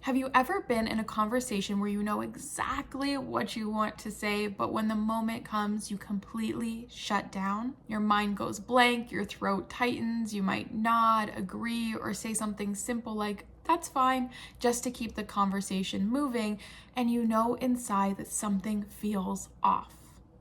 Have you ever been in a conversation where you know exactly what you want to say, but when the moment comes, you completely shut down? Your mind goes blank, your throat tightens, you might nod, agree, or say something simple like, "That's fine," just to keep the conversation moving, and you know inside that something feels off.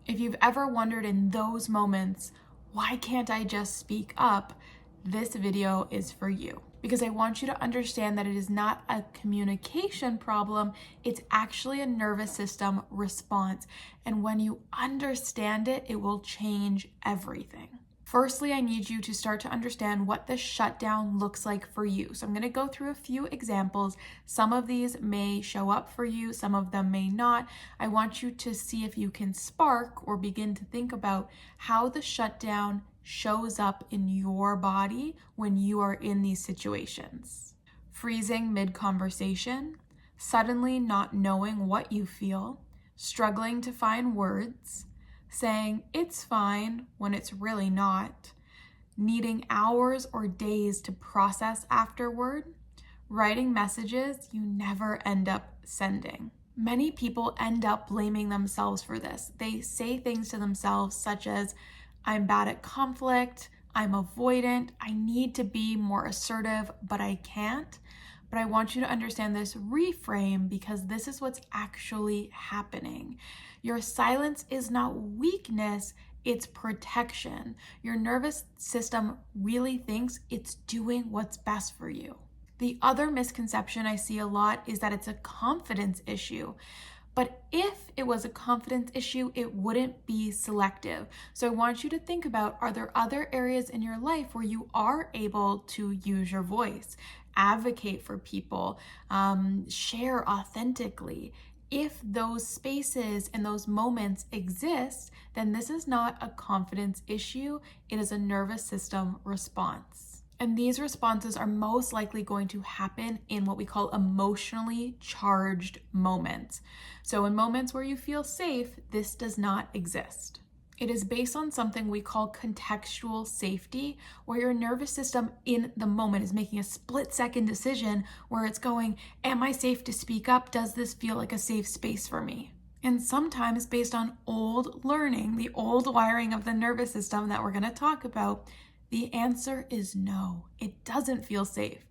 If you've ever wondered in those moments, why can't I just speak up? This video is for you, because I want you to understand that it is not a communication problem, it's actually a nervous system response. And when you understand it, it will change everything. Firstly, I need you to start to understand what the shutdown looks like for you. So I'm going to go through a few examples. Some of these may show up for you, some of them may not. I want you to see if you can spark or begin to think about how the shutdown shows up in your body when you are in these situations. Freezing mid-conversation, suddenly not knowing what you feel, struggling to find words, saying it's fine when it's really not, needing hours or days to process afterward, writing messages you never end up sending. Many people end up blaming themselves for this. They say things to themselves such as, "I'm bad at conflict, I'm avoidant, I need to be more assertive, but I can't." But I want you to understand this reframe, because this is what's actually happening. Your silence is not weakness, it's protection. Your nervous system really thinks it's doing what's best for you. The other misconception I see a lot is that it's a confidence issue. But if it was a confidence issue, it wouldn't be selective. So I want you to think about, are there other areas in your life where you are able to use your voice, advocate for people, share authentically? If those spaces and those moments exist, then this is not a confidence issue, it is a nervous system response. And these responses are most likely going to happen in what we call emotionally charged moments. So in moments where you feel safe, this does not exist. It is based on something we call contextual safety, where your nervous system in the moment is making a split-second decision where it's going, am I safe to speak up? Does this feel like a safe space for me? And sometimes based on old learning, the old wiring of the nervous system that we're going to talk about, the answer is no, it doesn't feel safe,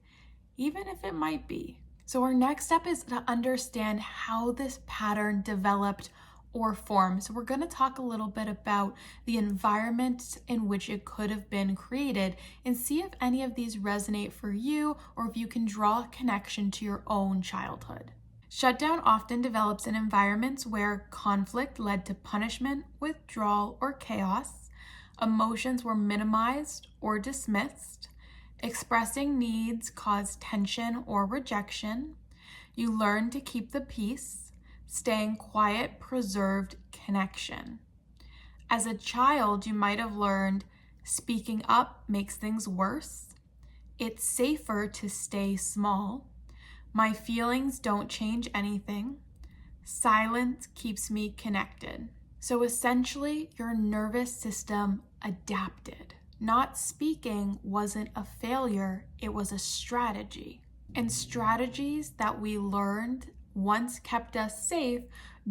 even if it might be. So our next step is to understand how this pattern developed or formed. So we're going to talk a little bit about the environment in which it could have been created and see if any of these resonate for you, or if you can draw a connection to your own childhood. Shutdown often develops in environments where conflict led to punishment, withdrawal, or chaos. Emotions were minimized or dismissed. Expressing needs caused tension or rejection. You learned to keep the peace. Staying quiet preserved connection. As a child, you might have learned speaking up makes things worse. It's safer to stay small. My feelings don't change anything. Silence keeps me connected. So essentially, your nervous system adapted. Not speaking wasn't a failure, it was a strategy. And strategies that we learned once kept us safe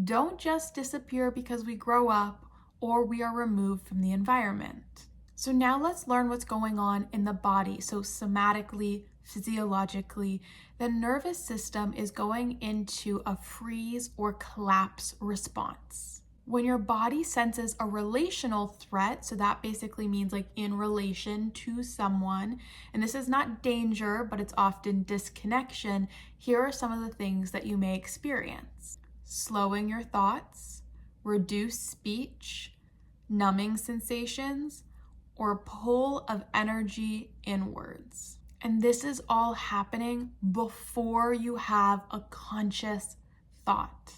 don't just disappear because we grow up or we are removed from the environment. So now let's learn what's going on in the body. So somatically, physiologically, the nervous system is going into a freeze or collapse response. When your body senses a relational threat, so that basically means like in relation to someone, and this is not danger, but it's often disconnection, here are some of the things that you may experience. Slowing your thoughts, reduced speech, numbing sensations, or pull of energy inwards. And this is all happening before you have a conscious thought.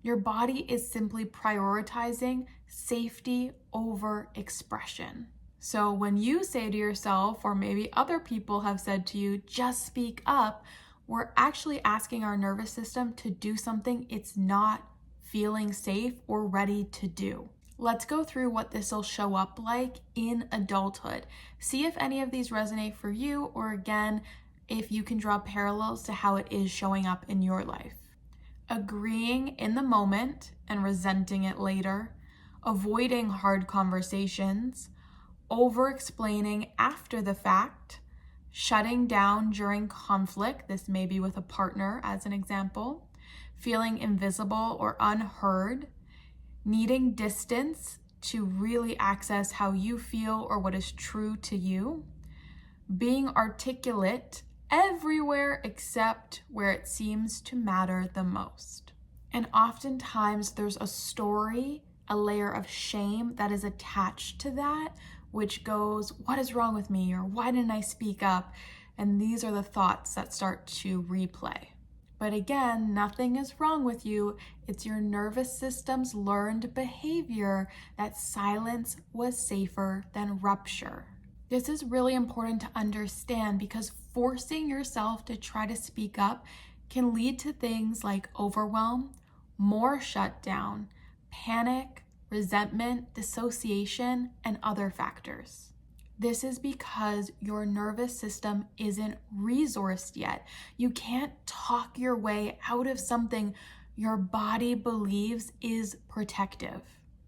Your body is simply prioritizing safety over expression. So when you say to yourself, or maybe other people have said to you, just speak up, we're actually asking our nervous system to do something it's not feeling safe or ready to do. Let's go through what this will show up like in adulthood. See if any of these resonate for you, or again, if you can draw parallels to how it is showing up in your life. Agreeing in the moment and resenting it later, avoiding hard conversations, over-explaining after the fact, shutting down during conflict, this may be with a partner as an example, feeling invisible or unheard, needing distance to really access how you feel or what is true to you, being articulate everywhere except where it seems to matter the most. And oftentimes there's a story, a layer of shame that is attached to that, which goes, what is wrong with me? Or why didn't I speak up? And these are the thoughts that start to replay. But again, nothing is wrong with you. It's your nervous system's learned behavior that silence was safer than rupture. This is really important to understand because forcing yourself to try to speak up can lead to things like overwhelm, more shutdown, panic, resentment, dissociation, and other factors. This is because your nervous system isn't resourced yet. You can't talk your way out of something your body believes is protective.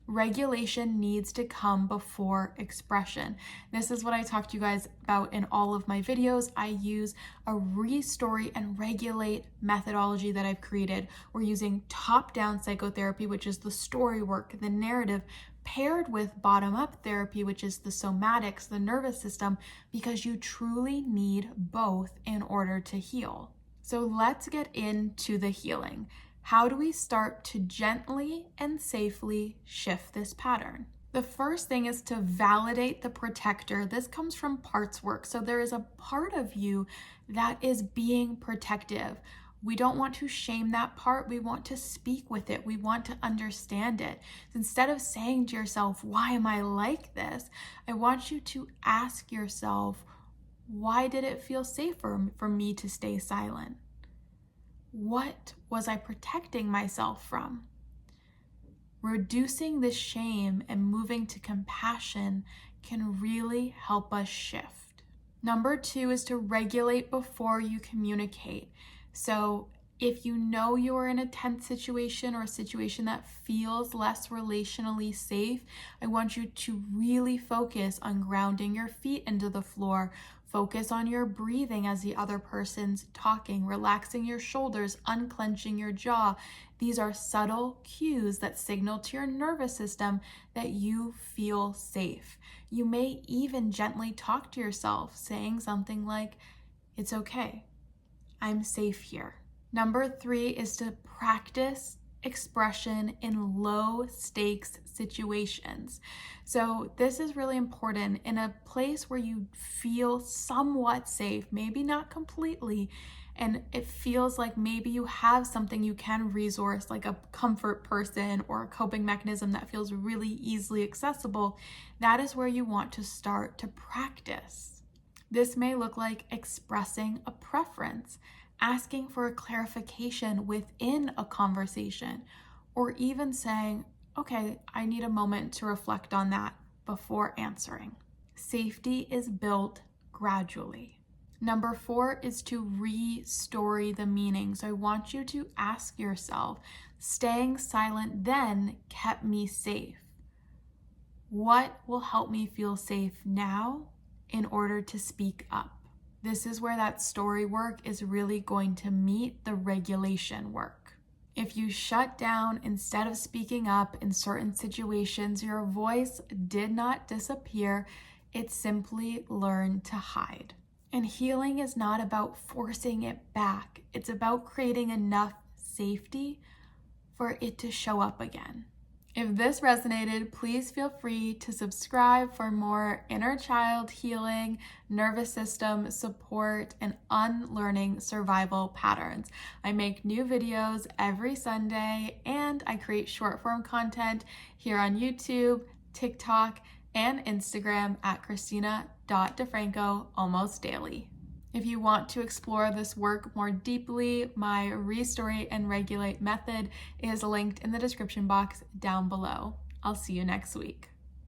Regulation needs to come before expression. This is what I talk to you guys about in all of my videos. I use a restory and regulate methodology that I've created. We're using top-down psychotherapy, which is the story work, the narrative, paired with bottom-up therapy, which is the somatics, the nervous system, because you truly need both in order to heal. So let's get into the healing. How do we start to gently and safely shift this pattern? The first thing is to validate the protector. This comes from parts work. So there is a part of you that is being protective. We don't want to shame that part. We want to speak with it. We want to understand it. Instead of saying to yourself, why am I like this? I want you to ask yourself, why did it feel safer for me to stay silent? What was I protecting myself from? Reducing this shame and moving to compassion can really help us shift. Number 2 is to regulate before you communicate. So if you know you're in a tense situation or a situation that feels less relationally safe, I want you to really focus on grounding your feet into the floor. Focus on your breathing as the other person's talking, relaxing your shoulders, unclenching your jaw. These are subtle cues that signal to your nervous system that you feel safe. You may even gently talk to yourself, saying something like, it's okay, I'm safe here. Number 3 is to practice expression in low stakes situations. So this is really important in a place where you feel somewhat safe, maybe not completely, and it feels like maybe you have something you can resource, like a comfort person or a coping mechanism that feels really easily accessible. That is where you want to start to practice. This may look like expressing a preference, asking for a clarification within a conversation, or even saying, okay, I need a moment to reflect on that before answering. Safety is built gradually. Number 4 is to re-story the meaning. So I want you to ask yourself, staying silent then kept me safe. What will help me feel safe now in order to speak up? This is where that story work is really going to meet the regulation work. If you shut down instead of speaking up in certain situations, your voice did not disappear. It simply learned to hide. And healing is not about forcing it back. It's about creating enough safety for it to show up again. If this resonated, please feel free to subscribe for more inner child healing, nervous system support, and unlearning survival patterns. I make new videos every Sunday, and I create short form content here on YouTube, TikTok, and Instagram at Christina.DeFranco almost daily. If you want to explore this work more deeply, my Restory and Regulate method is linked in the description box down below. I'll see you next week.